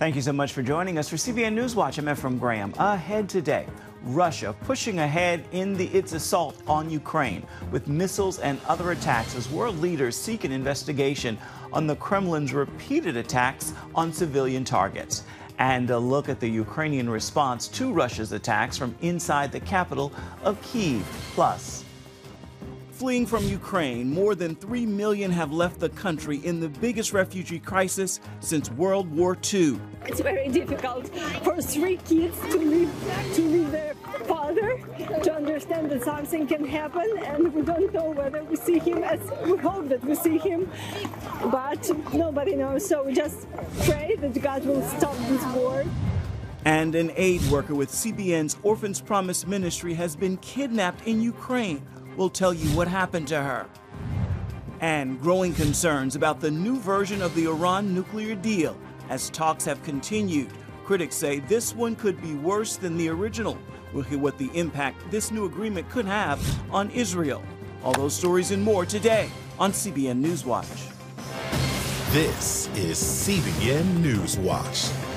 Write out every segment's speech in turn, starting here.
Thank you so much for joining us for CBN NewsWatch. I'm Ephraim Graham. Ahead today, Russia pushing ahead in its assault on Ukraine with missiles and other attacks as world leaders seek an investigation on the Kremlin's repeated attacks on civilian targets. And a look at the Ukrainian response to Russia's attacks from inside the capital of Kyiv. Plus, fleeing from Ukraine, more than 3 million have left the country in the biggest refugee crisis since World War II. It's very difficult for 3 kids to leave their father, to understand that something can happen, and we don't know whether we see him. As we hope that we see him, but nobody knows. So we just pray that God will stop this war. And an aid worker with CBN's Orphans Promise ministry has been kidnapped in Ukraine. We'll tell you what happened to her. And growing concerns about the new version of the Iran nuclear deal as talks have continued. Critics say this one could be worse than the original. We'll hear what the impact this new agreement could have on Israel. All those stories and more today on CBN NewsWatch. This is CBN NewsWatch.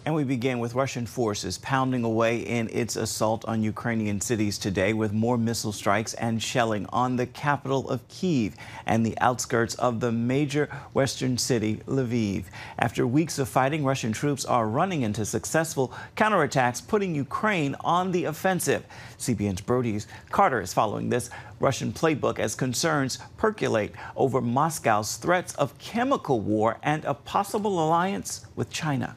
And we begin with Russian forces pounding away in its assault on Ukrainian cities today with more missile strikes and shelling on the capital of Kyiv and the outskirts of the major western city, Lviv. After weeks of fighting, Russian troops are running into successful counterattacks, putting Ukraine on the offensive. CBN's Brody Carter is following this Russian playbook as concerns percolate over Moscow's threats of chemical war and a possible alliance with China.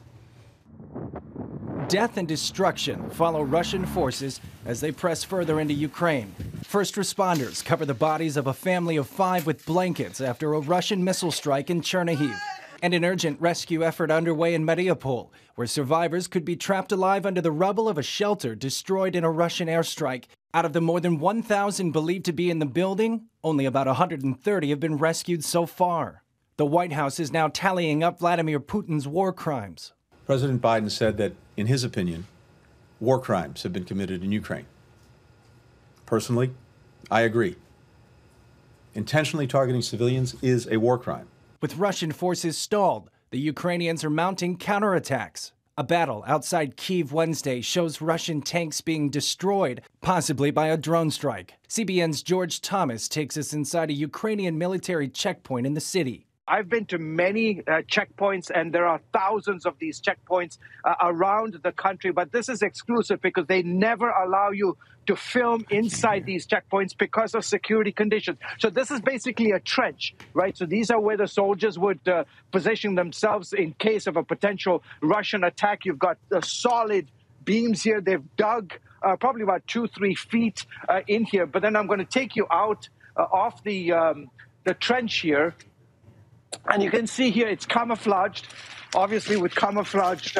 Death and destruction follow Russian forces as they press further into Ukraine. First responders cover the bodies of a family of 5 with blankets after a Russian missile strike in Chernihiv. And an urgent rescue effort underway in Mariupol, where survivors could be trapped alive under the rubble of a shelter destroyed in a Russian airstrike. Out of the more than 1,000 believed to be in the building, only about 130 have been rescued so far. The White House is now tallying up Vladimir Putin's war crimes. President Biden said that, in his opinion, war crimes have been committed in Ukraine. Personally, I agree. Intentionally targeting civilians is a war crime. With Russian forces stalled, the Ukrainians are mounting counterattacks. A battle outside Kyiv Wednesday shows Russian tanks being destroyed, possibly by a drone strike. CBN's George Thomas takes us inside a Ukrainian military checkpoint in the city. I've been to many checkpoints, and there are thousands of these checkpoints around the country. But this is exclusive because they never allow you to film inside these checkpoints because of security conditions. So this is basically a trench, right? So these are where the soldiers would position themselves in case of a potential Russian attack. You've got solid beams here. They've dug probably about 2-3 feet in here. But then I'm going to take you out off the trench here. And you can see here it's camouflaged, obviously with camouflaged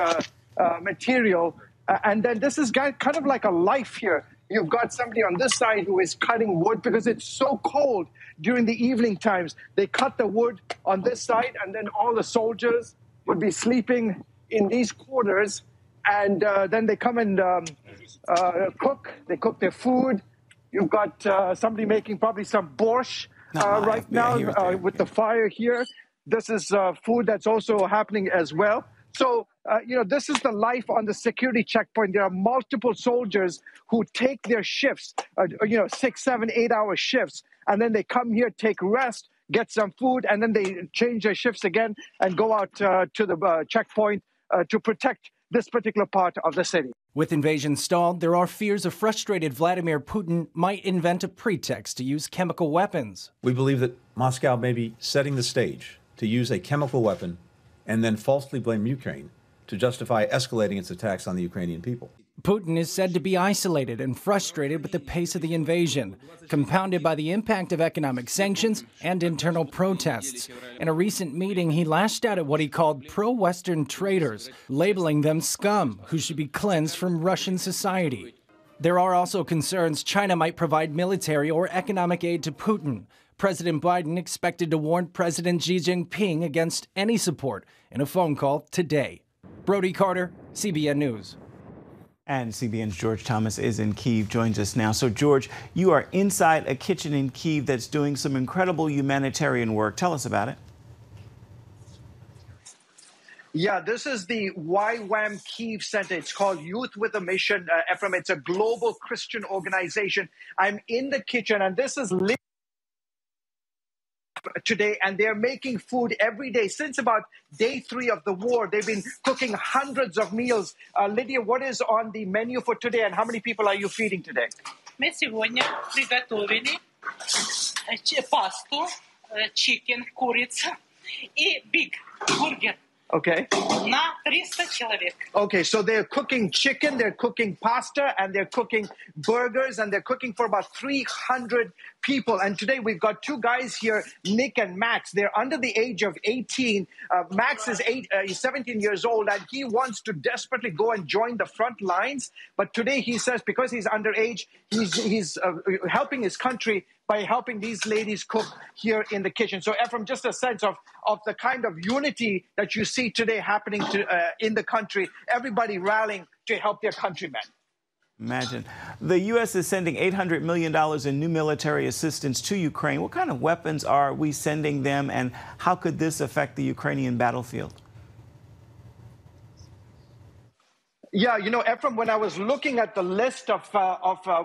material. And then this is kind of like a life here. You've got somebody on this side who is cutting wood because it's so cold during the evening times. They cut the wood on this side, and then all the soldiers would be sleeping in these quarters. And then they come and cook. They cook their food. You've got somebody making probably some borscht right now with the fire here. This is food that's also happening as well. So, this is the life on the security checkpoint. There are multiple soldiers who take their shifts, 6, 7, 8-hour shifts, and then they come here, take rest, get some food, and then they change their shifts again and go out to the checkpoint to protect this particular part of the city. With invasion stalled, there are fears a frustrated Vladimir Putin might invent a pretext to use chemical weapons. We believe that Moscow may be setting the stage to use a chemical weapon and then falsely blame Ukraine to justify escalating its attacks on the Ukrainian people. Putin is said to be isolated and frustrated with the pace of the invasion, compounded by the impact of economic sanctions and internal protests. In a recent meeting, he lashed out at what he called pro-Western traitors, labeling them scum who should be cleansed from Russian society. There are also concerns China might provide military or economic aid to Putin. President Biden expected to warn President Xi Jinping against any support in a phone call today. Brody Carter, CBN News. And CBN's George Thomas is in Kyiv, joins us now. So, George, you are inside a kitchen in Kyiv that's doing some incredible humanitarian work. Tell us about it. Yeah, this is the YWAM Kyiv Center. It's called Youth with a Mission, Ephraim. It's a global Christian organization. I'm in the kitchen, and this is today, and they're making food every day. Since about day 3 of the war, they've been cooking hundreds of meals. Lydia, what is on the menu for today, and how many people are you feeding today? Мы сегодня приготовили пасту, chicken, курица и big burger. Okay. На 300 человек. Okay, so they're cooking chicken, they're cooking pasta, and they're cooking burgers, and they're cooking for about 300 people. And today we've got 2 guys here, Nick and Max. They're under the age of 18. Max is he's 17 years old, and he wants to desperately go and join the front lines. But today he says because he's underage, he's helping his country by helping these ladies cook here in the kitchen. So, Ephraim, just a sense of the kind of unity that you see today happening in the country, everybody rallying to help their countrymen. Imagine. The U.S. is sending $800 million in new military assistance to Ukraine. What kind of weapons are we sending them, and how could this affect the Ukrainian battlefield? Yeah, you know, Ephraim, when I was looking at the list of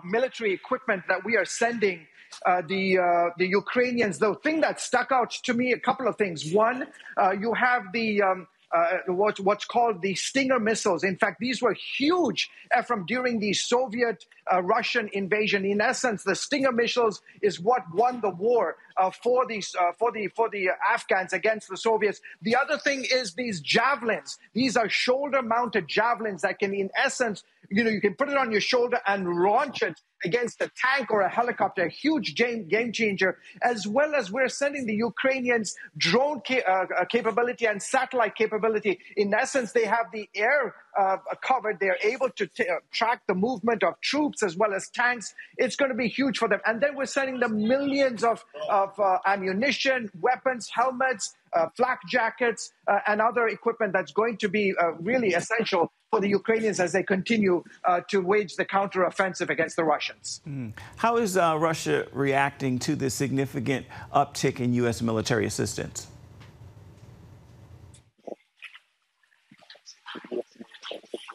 military equipment that we are sending the Ukrainians, the thing that stuck out to me, a couple of things. One, you have the what's called the Stinger missiles. In fact, these were huge, Ephraim, during the Soviet-Russian invasion. In essence, the Stinger missiles is what won the war for the Afghans against the Soviets. The other thing is these javelins. These are shoulder-mounted javelins that can, in essence, you can put it on your shoulder and launch it against a tank or a helicopter, a huge game changer, as well as we're sending the Ukrainians drone capability and satellite capability. In essence, they have the air covered. They're able to track the movement of troops as well as tanks. It's going to be huge for them. And then we're sending them millions of ammunition, weapons, helmets, flak jackets, and other equipment that's going to be really essential for the Ukrainians as they continue to wage the counteroffensive against the Russians. How is Russia reacting to the significant uptick in U.S. military assistance?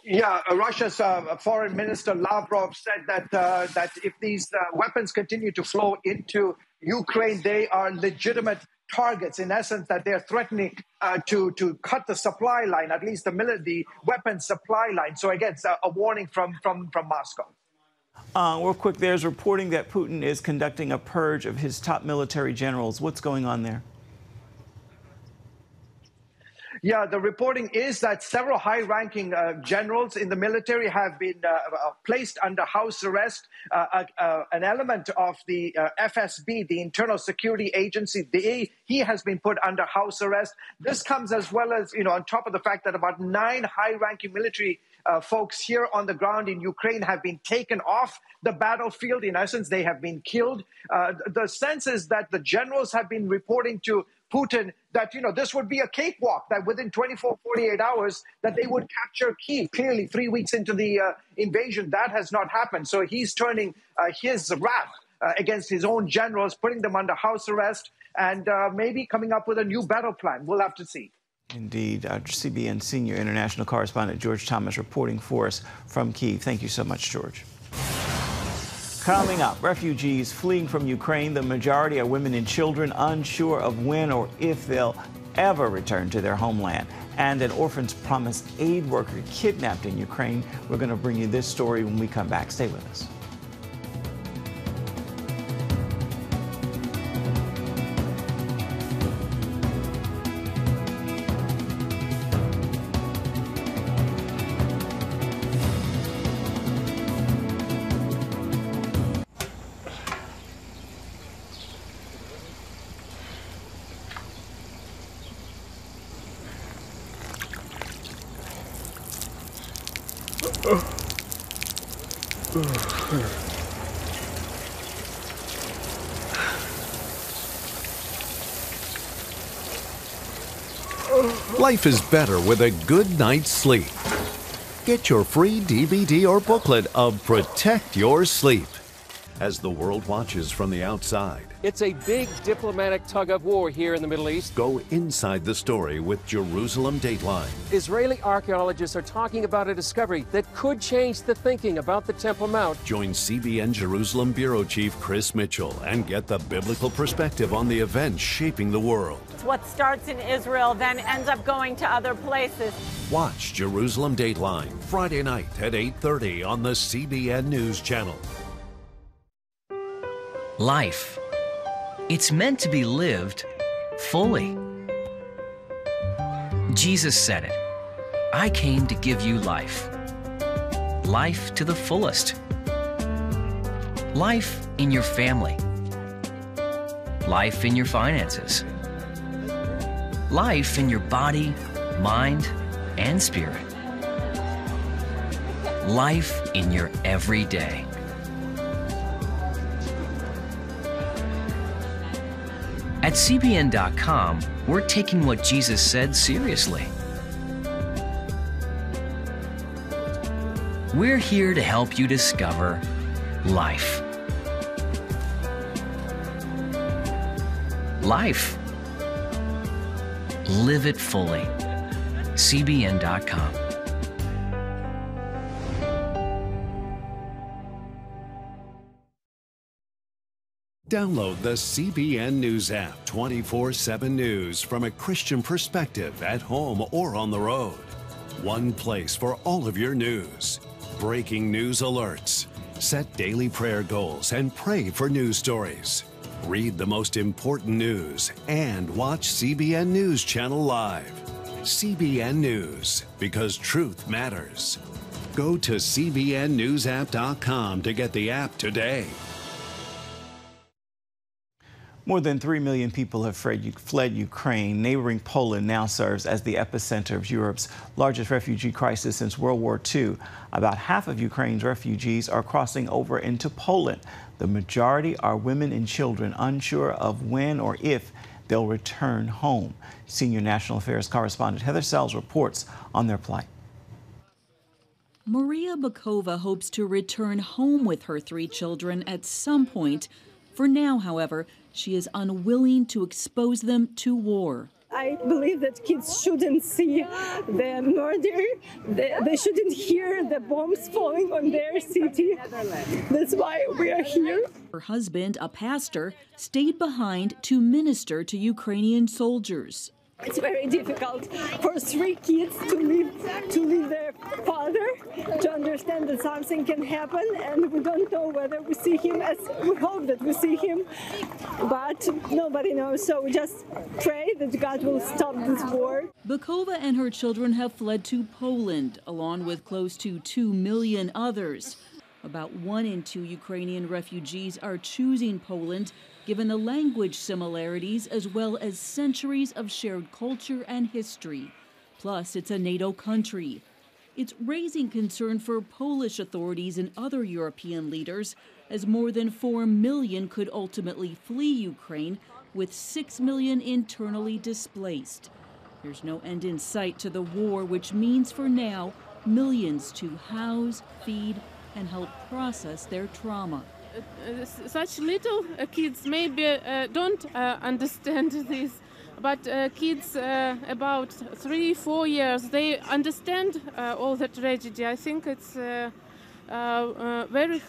Yeah, Russia's foreign minister Lavrov said that if these weapons continue to flow into Ukraine, they are legitimate targets, in essence, that they're threatening to cut the supply line, at least the weapons supply line. So again, it's a warning from Moscow. Real quick, there's reporting that Putin is conducting a purge of his top military generals. What's going on there? Yeah, the reporting is that several high-ranking generals in the military have been placed under house arrest. An element of the FSB, the Internal Security Agency, he has been put under house arrest. This comes as well as, on top of the fact that about 9 high-ranking military folks here on the ground in Ukraine have been taken off the battlefield. In essence, they have been killed. The sense is that the generals have been reporting to Putin that, this would be a cakewalk, that within 24, 48 hours that they would capture Kyiv. Clearly, 3 weeks into the invasion, that has not happened. So he's turning his wrath against his own generals, putting them under house arrest, and maybe coming up with a new battle plan. We'll have to see. Indeed. CBN senior international correspondent George Thomas reporting for us from Kyiv. Thank you so much, George. Coming up, refugees fleeing from Ukraine, the majority are women and children, unsure of when or if they'll ever return to their homeland. And an orphan's promised aid worker kidnapped in Ukraine. We're going to bring you this story when we come back. Stay with us. Life is better with a good night's sleep. Get your free DVD or booklet of Protect Your Sleep. as the world watches from the outside. It's a big diplomatic tug of war here in the Middle East. Go inside the story with Jerusalem Dateline. Israeli archaeologists are talking about a discovery that could change the thinking about the Temple Mount. Join CBN Jerusalem Bureau Chief Chris Mitchell and get the biblical perspective on the events shaping the world. What starts in Israel then ends up going to other places. Watch Jerusalem Dateline Friday night at 8:30 on the CBN News Channel. Life. It's meant to be lived fully. Jesus said it. I came to give you life. Life to the fullest. Life in your family. Life in your finances. Life in your body, mind, and spirit. Life in your everyday. At CBN.com, we're taking what Jesus said seriously. We're here to help you discover life. Life. Live it fully. CBN.com. Download the CBN News app, 24/7 news from a Christian perspective at home or on the road. One place for all of your news. Breaking news alerts. Set daily prayer goals and pray for news stories. Read the most important news and watch CBN News Channel live. CBN News, because truth matters. Go to cbnnewsapp.com to get the app today. More than 3 million people have fled Ukraine. Neighboring Poland now serves as the epicenter of Europe's largest refugee crisis since World War II. About half of Ukraine's refugees are crossing over into Poland. The majority are women and children, unsure of when or if they'll return home. Senior National Affairs correspondent Heather Sells reports on their plight. Maria Bukova hopes to return home with her 3 children at some point. For now, however, she is unwilling to expose them to war. I believe that kids shouldn't see the murder. They shouldn't hear the bombs falling on their city. That's why we are here. Her husband, a pastor, stayed behind to minister to Ukrainian soldiers. It's very difficult for 3 kids to leave their father, to understand that something can happen, and we don't know whether we see him. As we hope that we see him, but nobody knows. So we just pray that God will stop this war. Bukova and her children have fled to Poland, along with close to 2 million others. About 1 in 2 Ukrainian refugees are choosing Poland, given the language similarities as well as centuries of shared culture and history. Plus, it's a NATO country. It's raising concern for Polish authorities and other European leaders, as more than 4 million could ultimately flee Ukraine, with 6 million internally displaced. There's no end in sight to the war, which means for now, millions to house, feed, and help process their trauma. Such little kids maybe don't understand this, but kids about 3-4 years, they understand all the tragedy. I think it's very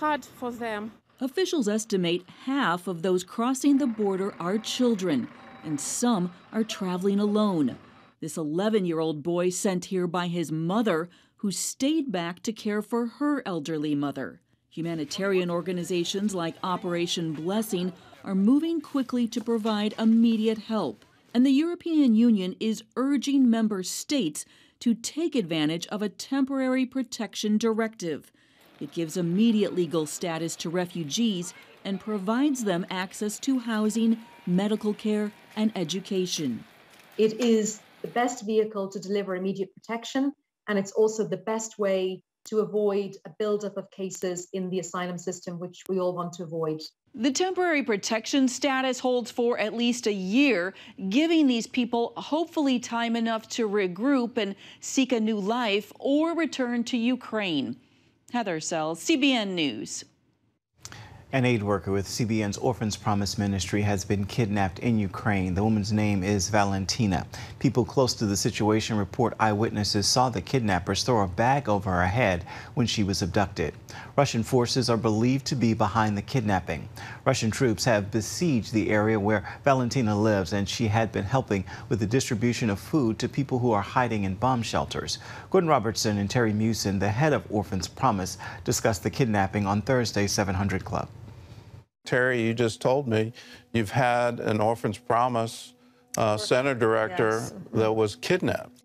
hard for them. Officials estimate half of those crossing the border are children, and some are traveling alone. This 11-year-old boy sent here by his mother, who stayed back to care for her elderly mother. Humanitarian organizations like Operation Blessing are moving quickly to provide immediate help. And the European Union is urging member states to take advantage of a temporary protection directive. It gives immediate legal status to refugees and provides them access to housing, medical care, and education. It is the best vehicle to deliver immediate protection, and it's also the best way to avoid a buildup of cases in the asylum system, which we all want to avoid. The temporary protection status holds for at least a year, giving these people hopefully time enough to regroup and seek a new life or return to Ukraine. Heather Sells, CBN News. An aid worker with CBN's Orphans Promise Ministry has been kidnapped in Ukraine. The woman's name is Valentina. People close to the situation report eyewitnesses saw the kidnappers throw a bag over her head when she was abducted. Russian forces are believed to be behind the kidnapping. Russian troops have besieged the area where Valentina lives, and she had been helping with the distribution of food to people who are hiding in bomb shelters. Gordon Robertson and Terry Mewson, the head of Orphans Promise, discussed the kidnapping on Thursday's 700 Club. Terry, you just told me you've had an Orphans Promise center director that was kidnapped.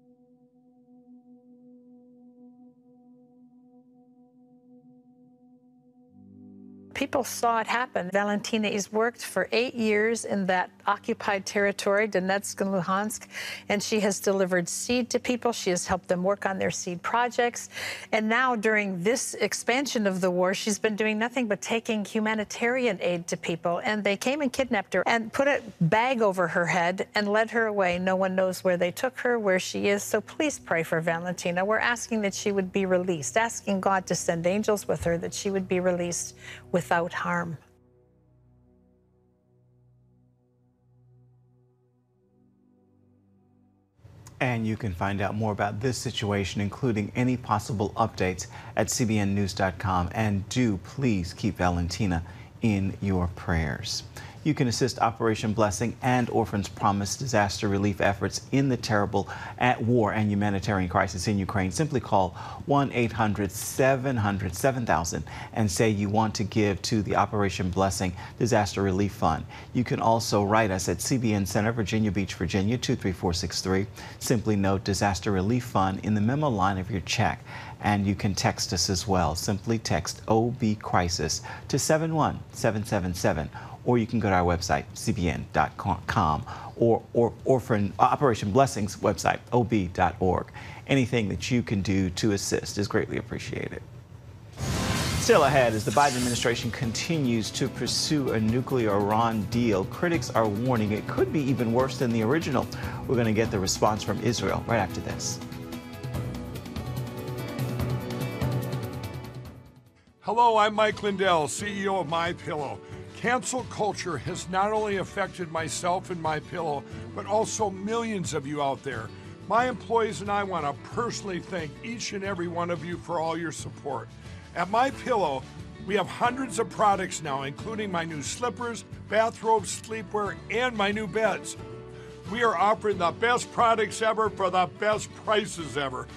People saw it happen. Valentina has worked for 8 years in that occupied territory, Donetsk and Luhansk, and she has delivered seed to people. She has helped them work on their seed projects. And now, during this expansion of the war, she's been doing nothing but taking humanitarian aid to people. And they came and kidnapped her and put a bag over her head and led her away. No one knows where they took her, where she is. So please pray for Valentina. We're asking that she would be released, asking God to send angels with her, that she would be released without harm. And you can find out more about this situation, including any possible updates, at cbnnews.com. And do please keep Valentina in your prayers. You can assist Operation Blessing and Orphans Promise disaster relief efforts in the terrible war and humanitarian crisis in Ukraine. Simply call 1-800-700-7000 and say you want to give to the Operation Blessing Disaster Relief Fund. You can also write us at CBN Center, Virginia Beach, Virginia, 23463. Simply note Disaster Relief Fund in the memo line of your check. And you can text us as well. Simply text OB Crisis to 71777. Or you can go to our website, cbn.com, or Operation Blessing's website, ob.org. Anything that you can do to assist is greatly appreciated. Still ahead, as the Biden administration continues to pursue a nuclear Iran deal, critics are warning it could be even worse than the original. We're going to get the response from Israel right after this. Hello, I'm Mike Lindell, CEO of MyPillow. Cancel culture has not only affected myself and MyPillow, but also millions of you out there. My employees and I want to personally thank each and every one of you for all your support. At MyPillow, we have hundreds of products now, including my new slippers, bathrobes, sleepwear, and my new beds. We are offering the best products ever for the best prices ever.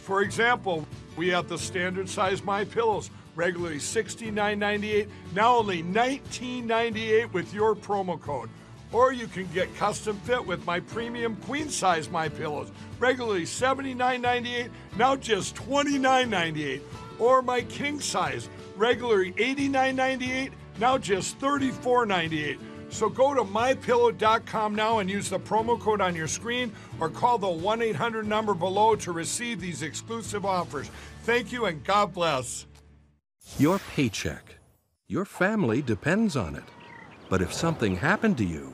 For example, we have the standard size MyPillows, regularly $69.98, now only $19.98 with your promo code. Or you can get custom fit with my premium queen size MyPillows, regularly $79.98, now just $29.98. Or my king size, regularly $89.98, now just $34.98. So go to mypillow.com now and use the promo code on your screen, or call the 1-800 number below to receive these exclusive offers. Thank you and God bless. Your paycheck. Your family depends on it. But if something happened to you,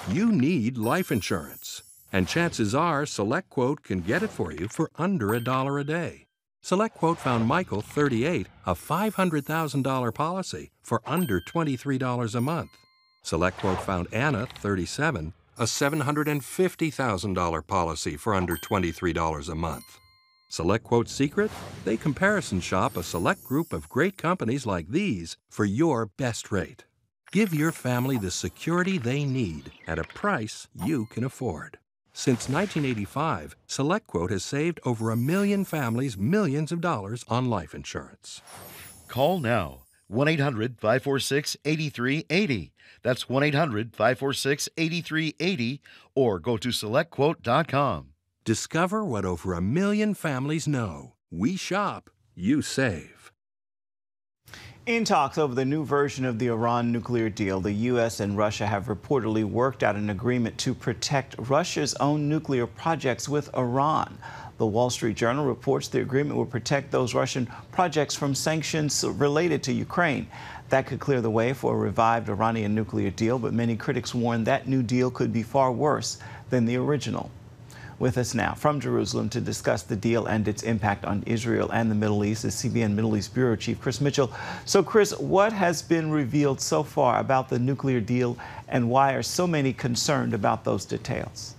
you need life insurance. And chances are SelectQuote can get it for you for under $1 a day. SelectQuote found Michael, 38, a $500,000 policy for under $23 a month. SelectQuote found Anna, 37, a $750,000 policy for under $23 a month. SelectQuote's secret? They comparison shop a select group of great companies like these for your best rate. Give your family the security they need at a price you can afford. Since 1985, SelectQuote has saved over 1 million families millions of dollars on life insurance. Call now. 1-800-546-8380. That's 1-800-546-8380. Or go to SelectQuote.com. Discover what over 1 million families know. We shop, you save. In talks over the new version of the Iran nuclear deal, the U.S. and Russia have reportedly worked out an agreement to protect Russia's own nuclear projects with Iran. The Wall Street Journal reports the agreement will protect those Russian projects from sanctions related to Ukraine. That could clear the way for a revived Iranian nuclear deal, but many critics warn that new deal could be far worse than the original. With us now from Jerusalem to discuss the deal and its impact on Israel and the Middle East is CBN Middle East Bureau Chief Chris Mitchell. So Chris, what has been revealed so far about the nuclear deal and why are so many concerned about those details?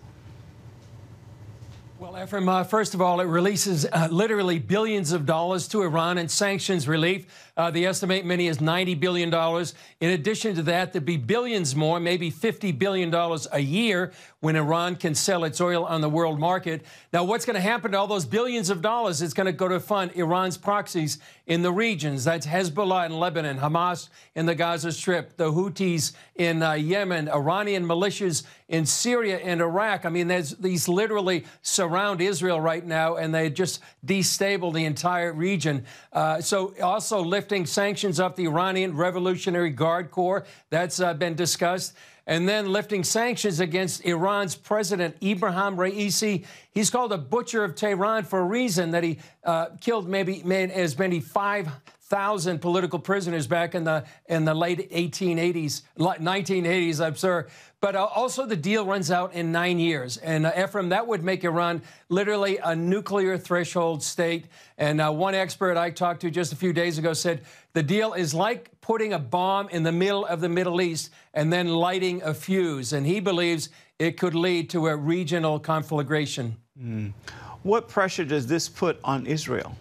Well, Ephraim, first of all, it releases literally billions of dollars to Iran in sanctions relief. They estimate many as $90 billion. In addition to that, there'd be billions more, maybe $50 billion a year when Iran can sell its oil on the world market. Now, what's going to happen to all those billions of dollars? It's going to go to fund Iran's proxies in the regions. That's Hezbollah in Lebanon, Hamas in the Gaza Strip, the Houthis in Yemen, Iranian militias in Syria and Iraq. I mean, these literally surround Israel right now, and they just destabilize the entire region. So also lifting sanctions off the Iranian Revolutionary Guard Corps. That's been discussed. And then lifting sanctions against Iran's president, Ibrahim Raisi. He's called a butcher of Tehran for a reason, that he killed maybe as many 5,000 political prisoners back in the late 1980s, I'm sorry. But also the deal runs out in 9 years. And Ephraim, that would make Iran literally a nuclear threshold state. And one expert I talked to just a few days ago said the deal is like putting a bomb in the middle of the Middle East and then lighting a fuse. And he believes it could lead to a regional conflagration. What pressure does this put on Israel?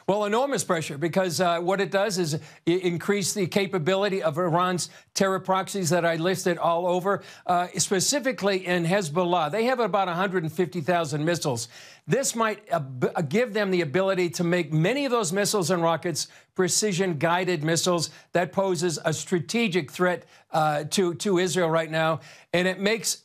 Well, enormous pressure, because what it does is increase the capability of Iran's terror proxies that I listed all over, specifically in Hezbollah. They have about 150,000 missiles. This might give them the ability to make many of those missiles and rockets precision-guided missiles that poses a strategic threat to Israel right now. And it makes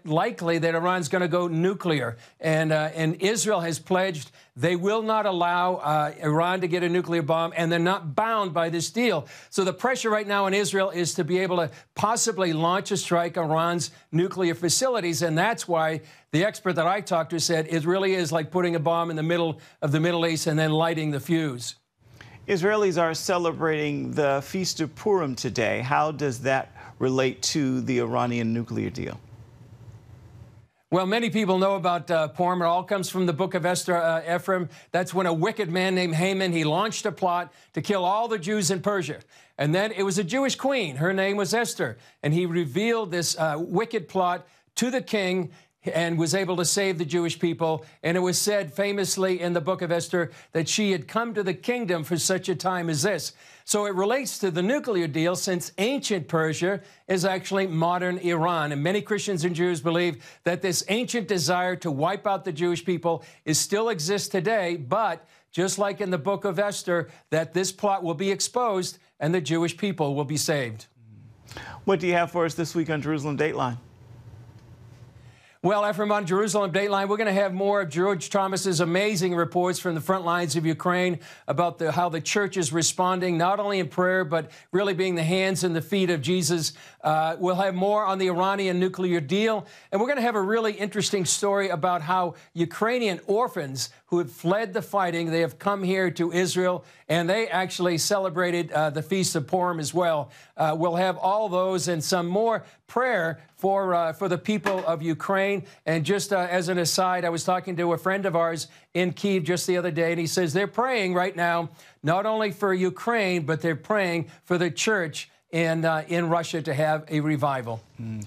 likely that Iran's going to go nuclear. And Israel has pledged they will not allow Iran to get a nuclear bomb, and they're not bound by this deal. So the pressure right now in Israel is to be able to possibly launch a strike on Iran's nuclear facilities, and that's why the expert that I talked to said it really is like putting a bomb in the middle of the Middle East and then lighting the fuse. Israelis are celebrating the Feast of Purim today. How does that relate to the Iranian nuclear deal? Well, many people know about Purim. It all comes from the book of Esther, Ephraim. That's when a wicked man named Haman, he launched a plot to kill all the Jews in Persia. And then it was a Jewish queen. Her name was Esther. And he revealed this wicked plot to the king and was able to save the Jewish people. And it was said famously in the book of Esther that she had come to the kingdom for such a time as this. So it relates to the nuclear deal, since ancient Persia is actually modern Iran. And many Christians and Jews believe that this ancient desire to wipe out the Jewish people still exists today, but just like in the book of Esther, that this plot will be exposed and the Jewish people will be saved. What do you have for us this week on Jerusalem Dateline? Well, Ephraim, on Jerusalem Dateline, we're going to have more of George Thomas's amazing reports from the front lines of Ukraine about how the church is responding, not only in prayer, but really being the hands and the feet of Jesus. We'll have more on the Iranian nuclear deal. And we're going to have a really interesting story about how Ukrainian orphans who have fled the fighting, they have come here to Israel, and they actually celebrated the Feast of Purim as well. We'll have all those and some more prayer for the people of Ukraine. And just as an aside, I was talking to a friend of ours in Kyiv just the other day, and he says they're praying right now, not only for Ukraine, but they're praying for the church in Russia to have a revival.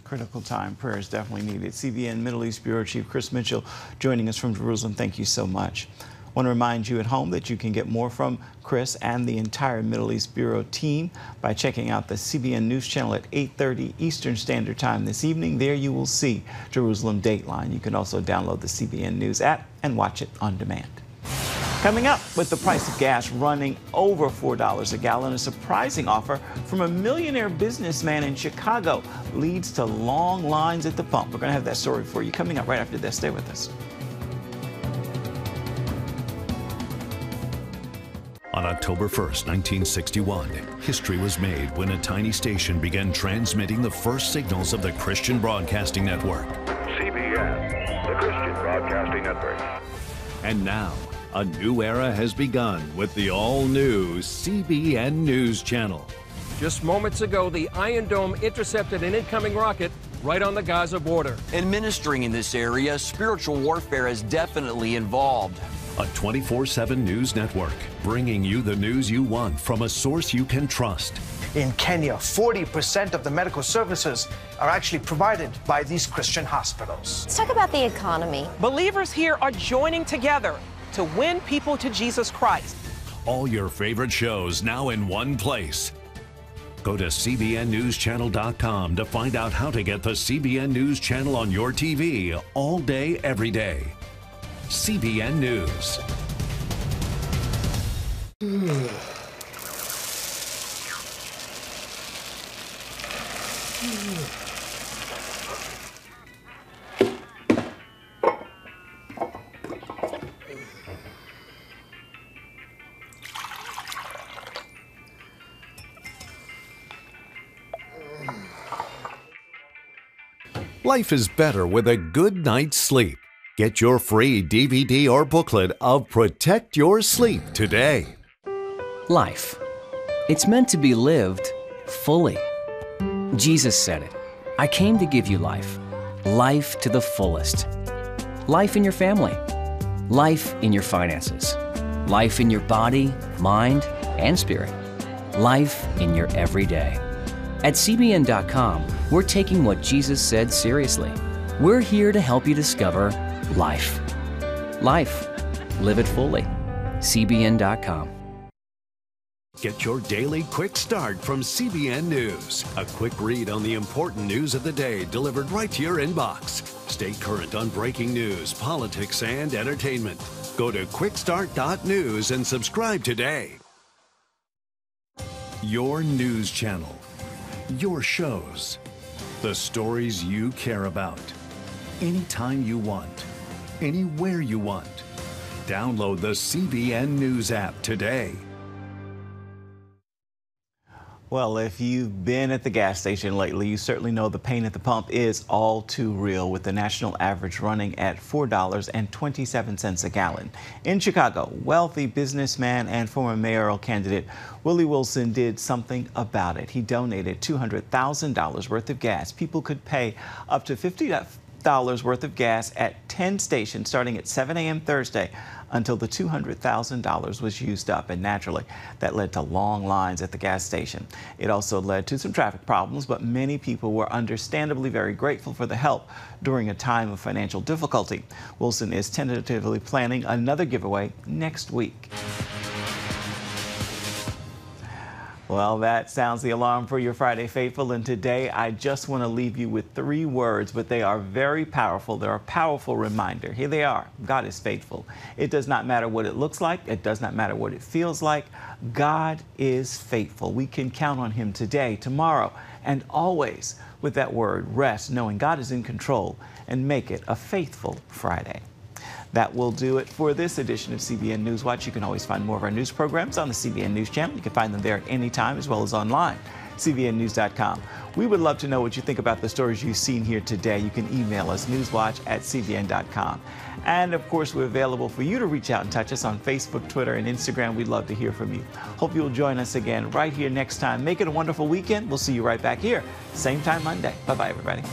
Critical time. Prayer is definitely needed. CBN Middle East Bureau Chief Chris Mitchell joining us from Jerusalem. Thank you so much. I want to remind you at home that you can get more from Chris and the entire Middle East Bureau team by checking out the CBN News Channel at 8:30 Eastern Standard Time this evening. There you will see Jerusalem Dateline. You can also download the CBN News app and watch it on demand. Coming up, with the price of gas running over $4 a gallon, a surprising offer from a millionaire businessman in Chicago leads to long lines at the pump. We're going to have that story for you coming up right after this. Stay with us. On October 1st, 1961, history was made when a tiny station began transmitting the first signals of the Christian Broadcasting Network. CBN, the Christian Broadcasting Network. And now, a new era has begun with the all-new CBN News Channel. Just moments ago, the Iron Dome intercepted an incoming rocket right on the Gaza border. In ministering in this area, spiritual warfare is definitely involved. A 24/7 news network, bringing you the news you want from a source you can trust. In Kenya, 40% of the medical services are actually provided by these Christian hospitals. Let's talk about the economy. Believers here are joining together to win people to Jesus Christ. All your favorite shows now in one place. Go to CBNNewsChannel.com to find out how to get the CBN News Channel on your TV all day, every day. CBN News. Life is better with a good night's sleep. Get your free DVD or booklet of Protect Your Sleep today. Life. It's meant to be lived fully. Jesus said it. I came to give you life. Life to the fullest. Life in your family. Life in your finances. Life in your body, mind, and spirit. Life in your everyday. At CBN.com, we're taking what Jesus said seriously. We're here to help you discover life. Life. Live it fully. CBN.com. Get your daily quick start from CBN News. A quick read on the important news of the day delivered right to your inbox. Stay current on breaking news, politics, and entertainment. Go to quickstart.news and subscribe today. Your news channel. Your shows. The stories you care about. Anytime you want. Anywhere you want. Download the CBN News app today. Well, if you've been at the gas station lately, you certainly know the pain at the pump is all too real, with the national average running at $4.27 a gallon. In Chicago, wealthy businessman and former mayoral candidate Willie Wilson did something about it. He donated $200,000 worth of gas. People could pay up to $50 worth of gas at 10 stations starting at 7 a.m. Thursday until the $200,000 was used up. And naturally, that led to long lines at the gas station. It also led to some traffic problems, but many people were understandably very grateful for the help during a time of financial difficulty. Wilson is tentatively planning another giveaway next week. Well, that sounds the alarm for your Friday Faithful, and today I just want to leave you with 3 words, but they are very powerful. They're a powerful reminder. Here they are. God is faithful. It does not matter what it looks like. It does not matter what it feels like. God is faithful. We can count on Him today, tomorrow, and always with that word, rest, knowing God is in control, and make it a faithful Friday. That will do it for this edition of CBN News Watch. You can always find more of our news programs on the CBN News Channel. You can find them there at any time, as well as online, cbnnews.com. We would love to know what you think about the stories you've seen here today. You can email us, newswatch@cbn.com. And of course, we're available for you to reach out and touch us on Facebook, Twitter, and Instagram. We'd love to hear from you. Hope you'll join us again right here next time. Make it a wonderful weekend. We'll see you right back here, same time Monday. Bye-bye, everybody.